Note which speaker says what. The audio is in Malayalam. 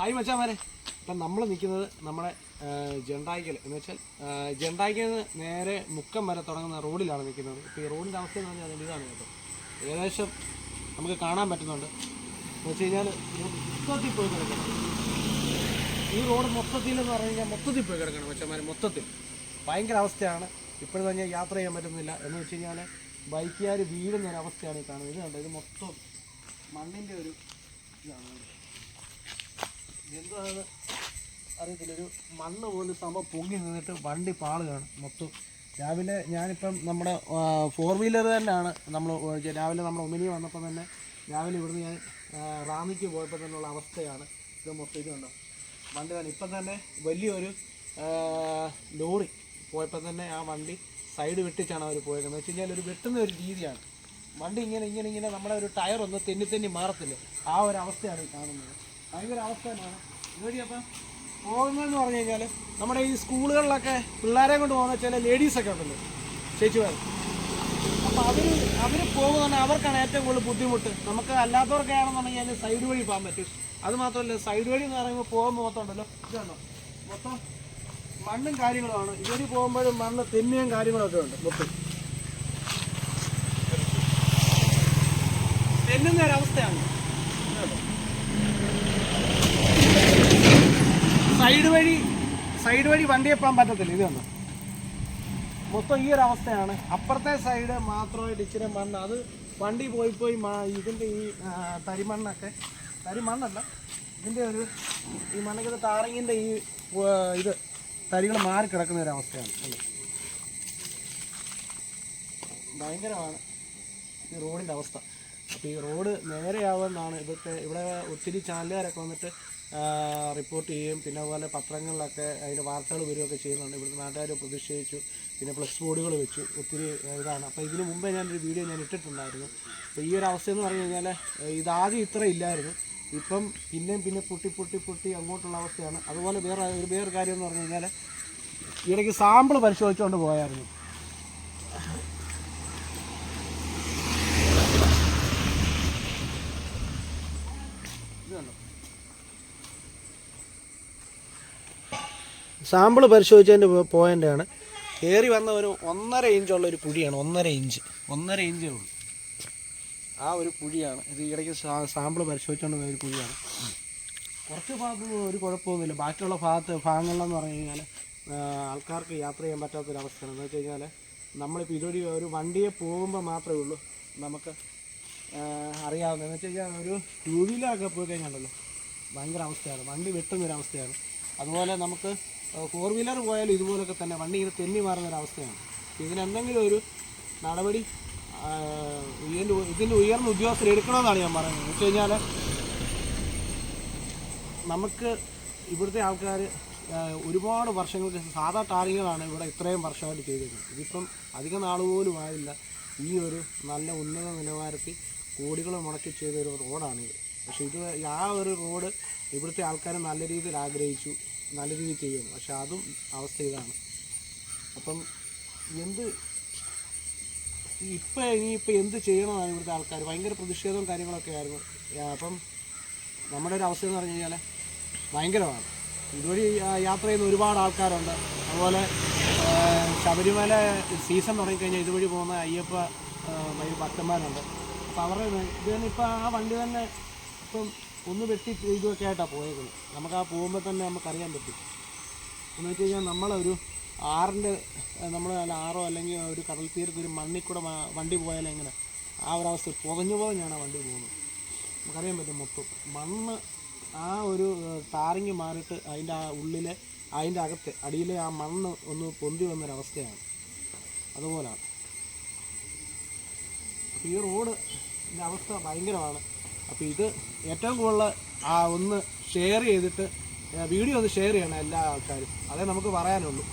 Speaker 1: ഹായ് മച്ചാമാരെ, ഇപ്പം നമ്മൾ നിൽക്കുന്നത് നമ്മുടെ ജണ്ടായിക്കൽ എന്ന് വെച്ചാൽ ജണ്ടായിക്കൽ നിന്ന് നേരെ മുക്കം വരെ തുടങ്ങുന്ന റോഡിലാണ് നിൽക്കുന്നത്. ഇപ്പോൾ ഈ റോഡിൻ്റെ അവസ്ഥ എന്ന് പറഞ്ഞാൽ അതിൻ്റെ ഇതാണ് കേട്ടോ. ഏകദേശം നമുക്ക് കാണാൻ പറ്റുന്നുണ്ട്. എന്ന് വെച്ച് കഴിഞ്ഞാൽ മൊത്തത്തിൽ പോയി കിടക്കണം. ഈ റോഡ് മൊത്തത്തിൽ എന്ന് പറഞ്ഞു കഴിഞ്ഞാൽ മൊത്തത്തിൽ പോയി കിടക്കണം മച്ചന്മാർ. മൊത്തത്തിൽ ഭയങ്കര അവസ്ഥയാണ്. ഇപ്പോഴും തന്നെ യാത്ര ചെയ്യാൻ പറ്റുന്നില്ല. എന്ന് വെച്ച് കഴിഞ്ഞാൽ ബൈക്കുകാർ വീഴുന്ന ഒരു അവസ്ഥയാണ് ഈ കാണുന്നത്. ഇത് കണ്ടോ, ഇത് മൊത്തം മണ്ണിൻ്റെ ഒരു ഇതാണ്. എന്താണെന്ന് അറിയത്തില്ല, ഒരു മണ്ണ് പോലും സംഭവം പൊങ്ങി നിന്നിട്ട് വണ്ടി പാളുകയാണ് മൊത്തം. രാവിലെ ഞാനിപ്പം നമ്മുടെ 4 വീലർ തന്നെയാണ് നമ്മൾ രാവിലെ നമ്മൾ ഒന്നിനി വന്നപ്പോൾ തന്നെ രാവിലെ ഇവിടുന്ന് ഞാൻ റാന്നിക്ക് പോയപ്പോൾ തന്നെയുള്ള അവസ്ഥയാണ് ഇത് മൊത്തം. ഇതുണ്ടോ വണ്ടി തന്നെ ഇപ്പം തന്നെ വലിയൊരു ലോറി പോയപ്പോൾ തന്നെ ആ വണ്ടി സൈഡ് വെട്ടിച്ചാണ് അവർ പോയത്. എന്ന് വെച്ച് കഴിഞ്ഞാൽ ഒരു വെട്ടുന്ന ഒരു രീതിയാണ്. വണ്ടി ഇങ്ങനെ നമ്മുടെ ഒരു ടയർ ഒന്ന് തെന്നി മാറത്തില്ല, ആ ഒരു അവസ്ഥയാണ് ഈ കാണുന്നത്. ഭയങ്കര അവസ്ഥ തന്നെയാണ് ഇതുവഴി. അപ്പം പോകുന്നതെന്ന് പറഞ്ഞു കഴിഞ്ഞാൽ നമ്മുടെ ഈ സ്കൂളുകളിലൊക്കെ പിള്ളേരെ കൊണ്ട് പോകുന്ന ചില ലേഡീസൊക്കെ ഉണ്ടല്ലോ, ചേച്ചിമാർ. അപ്പോൾ അവർ പോകുന്ന അവർക്കാണ് ഏറ്റവും കൂടുതൽ ബുദ്ധിമുട്ട്. നമുക്ക് അല്ലാത്തവർക്കാണെന്നുണ്ടെങ്കിൽ അതിന് സൈഡ് വഴി പോകാൻ പറ്റും. അത് മാത്രമല്ല, സൈഡ് വഴി എന്ന് പറയുമ്പോൾ പോകുമ്പോൾ മൊത്തം ഉണ്ടല്ലോ, ഇതാണോ മൊത്തം മണ്ണും കാര്യങ്ങളുമാണ്. ഇവര് പോകുമ്പോഴും മണ്ണ് തെന്നിയും കാര്യങ്ങളൊക്കെ ഉണ്ട്. മൊത്തം തെന്നുന്ന ഒരവസ്ഥയാണ്. സൈഡ് വഴി വണ്ടിയെ പോകാൻ പറ്റത്തില്ല. ഇത് കണ്ടോ മൊത്തം ഈ ഒരു അവസ്ഥയാണ്. അപ്പുറത്തെ സൈഡ് മാത്രമായിട്ട് ഇച്ചിരി മണ്ണ്, അത് വണ്ടി പോയി ഇതിൻ്റെ ഈ തരിമണ്ണല്ല, ഇതിൻ്റെ ഒരു ഈ മണ്ണൊക്കെ ടാറിങ്ങിൻ്റെ ഈ ഇത് തരികൾ മാറി കിടക്കുന്ന ഒരവസ്ഥയാണ്. ഭയങ്കരമാണ് ഈ റോഡിൻ്റെ അവസ്ഥ. അപ്പോൾ ഈ റോഡ് നേരെയാവുമെന്നാണ് ഇവിടെ ഒത്തിരി ചാനലുകാരൊക്കെ വന്നിട്ട് റിപ്പോർട്ട് ചെയ്യും. പിന്നെ അതുപോലെ പത്രങ്ങളിലൊക്കെ അതിൻ്റെ വാർത്തകൾ വരികയൊക്കെ ചെയ്യുന്നുണ്ട്. ഇവിടുത്തെ നാട്ടുകാർ പ്രതിഷേധിച്ചു, പിന്നെ ഫ്ലെക്സ് ബോർഡുകൾ വെച്ചു, ഒത്തിരി ഇതാണ്. അപ്പോൾ ഇതിന് മുമ്പേ ഞാനൊരു വീഡിയോ ഞാൻ ഇട്ടിട്ടുണ്ടായിരുന്നു. അപ്പോൾ ഈ ഒരു അവസ്ഥയെന്ന് പറഞ്ഞു കഴിഞ്ഞാൽ ഇതാദ്യം ഇത്ര ഇല്ലായിരുന്നു, ഇപ്പം പിന്നെ പൊട്ടി അങ്ങോട്ടുള്ള അവസ്ഥയാണ്. അതുപോലെ വേറെ കാര്യം എന്ന് പറഞ്ഞു കഴിഞ്ഞാൽ ഇടയ്ക്ക് സാമ്പിൾ പരിശോധിച്ചുകൊണ്ട് പോയായിരുന്നു. സാമ്പിൾ പരിശോധിച്ചതിൻ്റെ പോയിൻ്റാണ്. കയറി വന്ന ഒരു 1.5 ഇഞ്ചുള്ളൊരു കുഴിയാണ്. 1.5 ഇഞ്ചേ ഉള്ളൂ ആ ഒരു കുഴിയാണ് ഇത്. ഇടയ്ക്ക് സാമ്പിൾ പരിശോധിച്ചുകൊണ്ട് പോയ ഒരു കുഴിയാണ്. കുറച്ച് ഭാഗത്ത് ഒരു കുഴപ്പമൊന്നുമില്ല. ബാക്കിയുള്ള ഭാഗങ്ങളിലെന്ന് പറഞ്ഞു കഴിഞ്ഞാൽ ആൾക്കാർക്ക് യാത്ര ചെയ്യാൻ പറ്റാത്തൊരവസ്ഥയാണ്. എന്ന് വെച്ച് കഴിഞ്ഞാൽ നമ്മളിപ്പോൾ ഇതൊരു ഒരു വണ്ടിയെ പോകുമ്പോൾ മാത്രമേ ഉള്ളൂ നമുക്ക് അറിയാവുന്നത്. എന്ന് വെച്ച് കഴിഞ്ഞാൽ ഒരു 2 വീലറൊക്കെ പോയി കഴിഞ്ഞാൽ ഭയങ്കര അവസ്ഥയാണ്, വണ്ടി വെട്ടുന്നൊരവസ്ഥയാണ്. അതുപോലെ നമുക്ക് 4 വീലർ പോയാലും ഇതുപോലൊക്കെ തന്നെ വണ്ടി ഇങ്ങനെ തെന്നി മാറുന്നൊരവസ്ഥയാണ്. ഇതിനെന്തെങ്കിലും ഒരു നടപടി ഇതിൻ്റെ ഉയർന്ന ഉദ്യോഗസ്ഥർ എടുക്കണമെന്നാണ് ഞാൻ പറയുന്നത്. എന്ന് വെച്ച് കഴിഞ്ഞാൽ നമുക്ക് ഇവിടുത്തെ ആൾക്കാർ ഒരുപാട് വർഷങ്ങൾക്ക് സാധാ ടാറിങ്ങുകളാണ് ഇവിടെ ഇത്രയും വർഷമായിട്ട് ചെയ്തിരുന്നത്. ഇതിപ്പം അധികം നാൾ പോലും ആയില്ല ഈ ഒരു നല്ല ഉന്നത നിലവാരത്തിൽ കോടികൾ മുടക്കി ചെയ്തൊരു റോഡാണിത്. പക്ഷേ ഇത് ആ ഒരു റോഡ് ഇവിടുത്തെ ആൾക്കാർ നല്ല രീതിയിൽ ആഗ്രഹിച്ചു, നല്ല രീതിയിൽ ചെയ്യുന്നു. പക്ഷെ അതും അവസ്ഥ ഇതാണ്. അപ്പം ഇനിയിപ്പോൾ എന്ത് ചെയ്യണമെന്നാണ് ഇവിടുത്തെ ആൾക്കാർ. ഭയങ്കര പ്രതിഷേധവും കാര്യങ്ങളൊക്കെ ആയിരുന്നു. അപ്പം നമ്മുടെ ഒരു അവസ്ഥ എന്ന് പറഞ്ഞു കഴിഞ്ഞാൽ ഭയങ്കരമാണ്. ഇതുവഴി യാത്ര ചെയ്യുന്ന ഒരുപാട് ആൾക്കാരുണ്ട്. അതുപോലെ ശബരിമല സീസൺ തുടങ്ങിക്കഴിഞ്ഞാൽ ഇതുവഴി പോകുന്ന അയ്യപ്പ ഭക്തന്മാരുണ്ട്. അപ്പോൾ അവരുടെ ഇത് തന്നെ ഇപ്പം ആ വണ്ടി തന്നെ ഇപ്പം ഒന്ന് വെട്ടി ഇതൊക്കെ ആയിട്ടാണ് പോയേക്കുന്നത്. നമുക്ക് ആ പോകുമ്പോൾ തന്നെ നമുക്കറിയാൻ പറ്റും. എന്ന് വെച്ച് കഴിഞ്ഞാൽ നമ്മളൊരു ആറോ അല്ലെങ്കിൽ ഒരു കടൽ തീരത്ത് ഒരു മണ്ണിൽ കൂടെ വണ്ടി പോയാലും എങ്ങനെ ആ ഒരവസ്ഥ പുകഞ്ഞാണ് ആ വണ്ടി പോകുന്നത്. നമുക്കറിയാൻ പറ്റും. മൊത്തം മണ്ണ് ആ ഒരു ടാറിങ് മാറിയിട്ട് അതിൻ്റെ ആ ഉള്ളിലെ അതിൻ്റെ അകത്ത് അടിയിലെ ആ മണ്ണ് ഒന്ന് പൊന്തി വന്നൊരവസ്ഥയാണ്. അതുപോലാണ്. അപ്പോൾ ഈ റോഡിൻ്റെ അവസ്ഥ ഭയങ്കരമാണ്. അപ്പോൾ ഇത് ഏറ്റവും കൂടുതൽ ഒന്ന് ഷെയർ ചെയ്തിട്ട് വീഡിയോ ഒന്ന് ഷെയർ ചെയ്യണം എല്ലാ ആൾക്കാരും. അതേ നമുക്ക് പറയാനുള്ളൂ.